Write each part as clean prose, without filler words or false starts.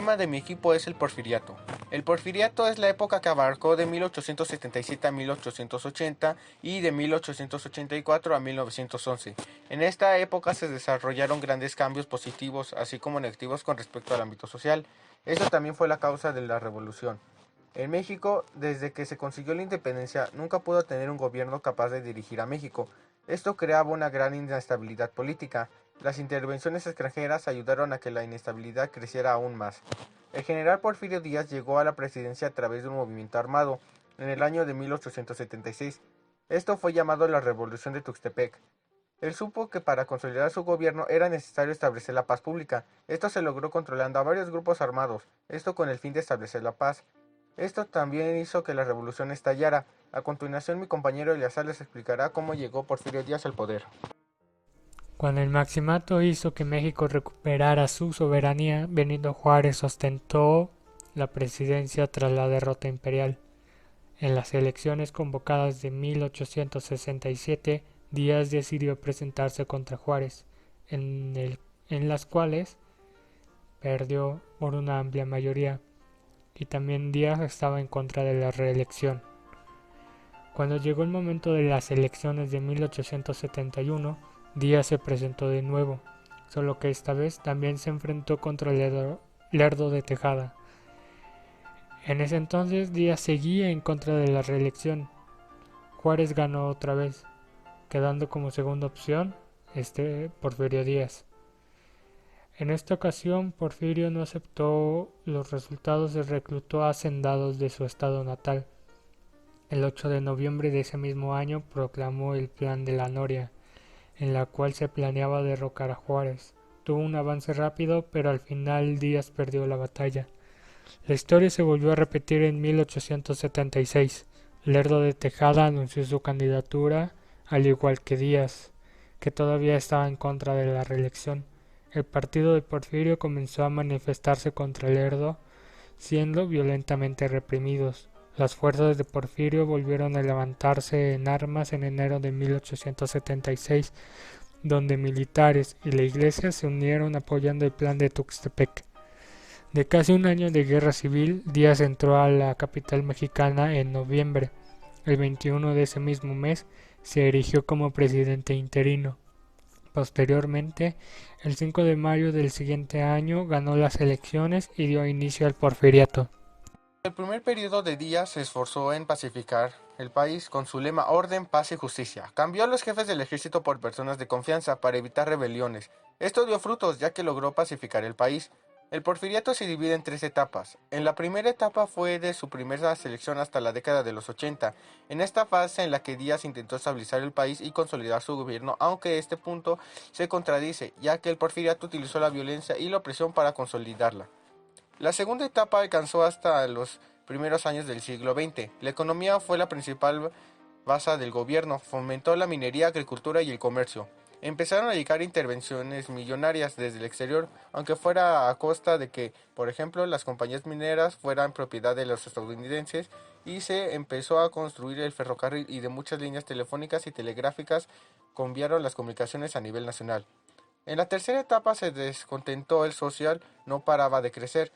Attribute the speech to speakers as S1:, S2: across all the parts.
S1: tema de mi equipo es el Porfiriato. El Porfiriato es la época que abarcó de 1877 a 1880 y de 1884 a 1911. En esta época se desarrollaron grandes cambios positivos, así como negativos con respecto al ámbito social. Esto también fue la causa de la revolución. En México, desde que se consiguió la independencia, nunca pudo tener un gobierno capaz de dirigir a México. Esto creaba una gran inestabilidad política. Las intervenciones extranjeras ayudaron a que la inestabilidad creciera aún más. El general Porfirio Díaz llegó a la presidencia a través de un movimiento armado en el año de 1876. Esto fue llamado la Revolución de Tuxtepec. Él supo que para consolidar su gobierno era necesario establecer la paz pública. Esto se logró controlando a varios grupos armados, esto con el fin de establecer la paz. Esto también hizo que la revolución estallara. A continuación mi compañero Eleazar les explicará cómo llegó Porfirio Díaz al poder.
S2: Cuando el Maximato hizo que México recuperara su soberanía, Benito Juárez ostentó la presidencia tras la derrota imperial. En las elecciones convocadas de 1867, Díaz decidió presentarse contra Juárez, en las cuales perdió por una amplia mayoría, y también Díaz estaba en contra de la reelección. Cuando llegó el momento de las elecciones de 1871, Díaz se presentó de nuevo, solo que esta vez también se enfrentó contra Lerdo de Tejada. En ese entonces Díaz seguía en contra de la reelección. Juárez ganó otra vez, quedando como segunda opción Porfirio Díaz. En esta ocasión Porfirio no aceptó los resultados y reclutó a hacendados de su estado natal. El 8 de noviembre de ese mismo año proclamó el Plan de la Noria, en la cual se planeaba derrocar a Juárez. Tuvo un avance rápido, pero al final Díaz perdió la batalla. La historia se volvió a repetir en 1876. Lerdo de Tejada anunció su candidatura, al igual que Díaz, que todavía estaba en contra de la reelección. El partido de Porfirio comenzó a manifestarse contra Lerdo, siendo violentamente reprimidos. Las fuerzas de Porfirio volvieron a levantarse en armas en enero de 1876, donde militares y la iglesia se unieron apoyando el plan de Tuxtepec. De casi un año de guerra civil, Díaz entró a la capital mexicana en noviembre. El 21 de ese mismo mes se erigió como presidente interino. Posteriormente, el 5 de mayo del siguiente año ganó las elecciones y dio inicio al porfiriato.
S1: El primer periodo de Díaz se esforzó en pacificar el país con su lema Orden, Paz y Justicia. Cambió a los jefes del ejército por personas de confianza para evitar rebeliones. Esto dio frutos ya que logró pacificar el país. El porfiriato se divide en tres etapas. En la primera etapa fue de su primera selección hasta la década de los 80. En esta fase en la que Díaz intentó estabilizar el país y consolidar su gobierno, aunque este punto se contradice, ya que el porfiriato utilizó la violencia y la opresión para consolidarla. La segunda etapa alcanzó hasta los primeros años del siglo XX. La economía fue la principal base del gobierno, fomentó la minería, agricultura y el comercio. Empezaron a llegar intervenciones millonarias desde el exterior, aunque fuera a costa de que, por ejemplo, las compañías mineras fueran propiedad de los estadounidenses, y se empezó a construir el ferrocarril y de muchas líneas telefónicas y telegráficas cambiaron las comunicaciones a nivel nacional. En la tercera etapa se descontentó el social, no paraba de crecer.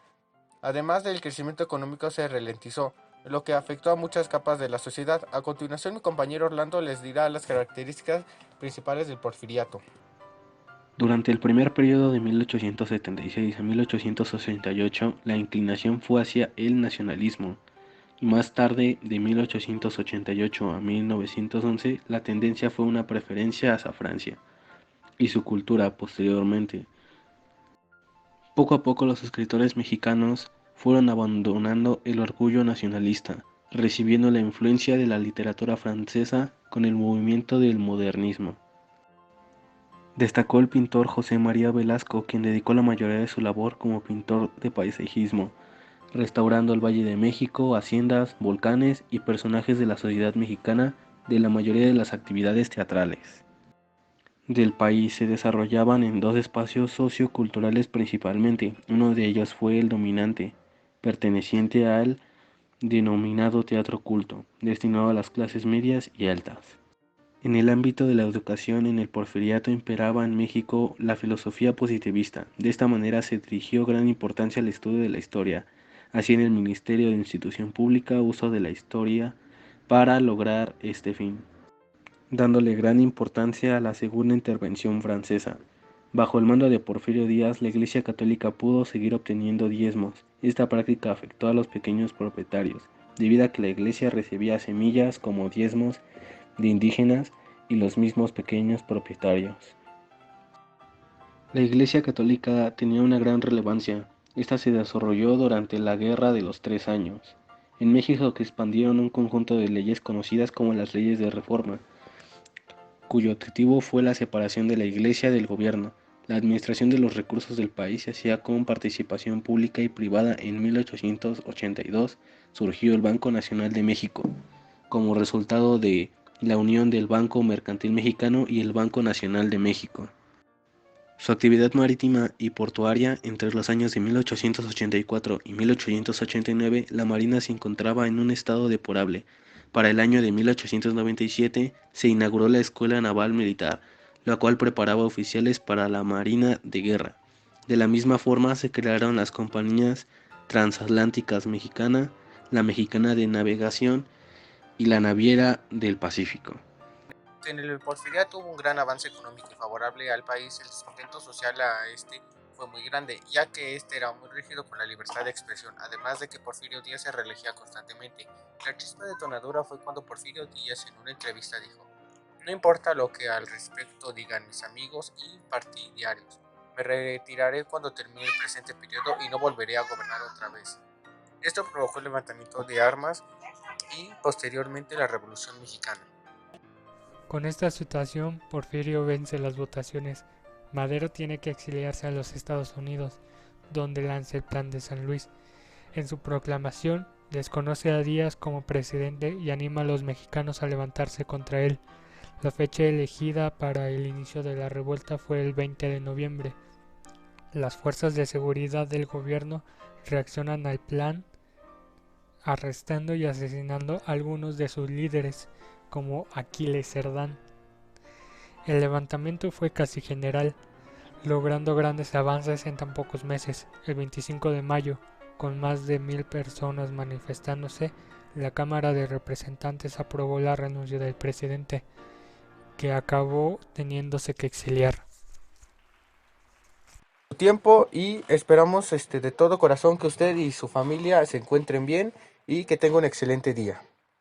S1: Además del crecimiento económico se ralentizó, lo que afectó a muchas capas de la sociedad. A continuación mi compañero Orlando les dirá las características principales del porfiriato.
S3: Durante el primer periodo de 1876 a 1868, la inclinación fue hacia el nacionalismo, y más tarde, de 1888 a 1911, la tendencia fue una preferencia hacia Francia y su cultura posteriormente. Poco a poco los escritores mexicanos fueron abandonando el orgullo nacionalista, recibiendo la influencia de la literatura francesa con el movimiento del modernismo. Destacó el pintor José María Velasco, quien dedicó la mayoría de su labor como pintor de paisajismo, restaurando el Valle de México, haciendas, volcanes y personajes de la sociedad mexicana de la mayoría de las actividades teatrales del país se desarrollaban en dos espacios socioculturales principalmente. Uno de ellos fue el dominante, perteneciente al denominado teatro culto, destinado a las clases medias y altas. En el ámbito de la educación, en el Porfiriato imperaba en México la filosofía positivista. De esta manera se dirigió gran importancia al estudio de la historia. Así en el Ministerio de Institución Pública uso de la historia para lograr este fin, dándole gran importancia a la segunda intervención francesa. Bajo el mando de Porfirio Díaz, la Iglesia Católica pudo seguir obteniendo diezmos. Esta práctica afectó a los pequeños propietarios, debido a que la Iglesia recibía semillas como diezmos de indígenas y los mismos pequeños propietarios. La Iglesia Católica tenía una gran relevancia. Esta se desarrolló durante la Guerra de los 3 Años. En México se expandieron un conjunto de leyes conocidas como las leyes de reforma, cuyo objetivo fue la separación de la Iglesia del gobierno. La administración de los recursos del país se hacía con participación pública y privada. En 1882 surgió el Banco Nacional de México, como resultado de la unión del Banco Mercantil Mexicano y el Banco Nacional de México. Su actividad marítima y portuaria entre los años de 1884 y 1889, la Marina se encontraba en un estado deplorable. Para el año de 1897 se inauguró la Escuela Naval Militar, la cual preparaba oficiales para la Marina de Guerra. De la misma forma se crearon las compañías transatlánticas mexicana, la Mexicana de Navegación y la Naviera del Pacífico.
S1: En el Porfiriato hubo un gran avance económico y favorable al país. El descontento social a este fue muy grande, ya que este era muy rígido con la libertad de expresión, además de que Porfirio Díaz se reelegía constantemente. La chispa detonadora fue cuando Porfirio Díaz en una entrevista dijo: "No importa lo que al respecto digan mis amigos y partidarios, me retiraré cuando termine el presente periodo y no volveré a gobernar otra vez". Esto provocó el levantamiento de armas y posteriormente la Revolución Mexicana.
S2: Con esta situación, Porfirio vence las votaciones. Madero tiene que exiliarse a los Estados Unidos, donde lanza el Plan de San Luis. En su proclamación, desconoce a Díaz como presidente y anima a los mexicanos a levantarse contra él. La fecha elegida para el inicio de la revuelta fue el 20 de noviembre. Las fuerzas de seguridad del gobierno reaccionan al plan, arrestando y asesinando a algunos de sus líderes, como Aquiles Cerdán. El levantamiento fue casi general, logrando grandes avances en tan pocos meses. El 25 de mayo, con más de 1000 personas manifestándose, la Cámara de Representantes aprobó la renuncia del presidente, que acabó teniéndose que exiliar.
S1: Su tiempo y esperamos de todo corazón que usted y su familia se encuentren bien y que tenga un excelente día.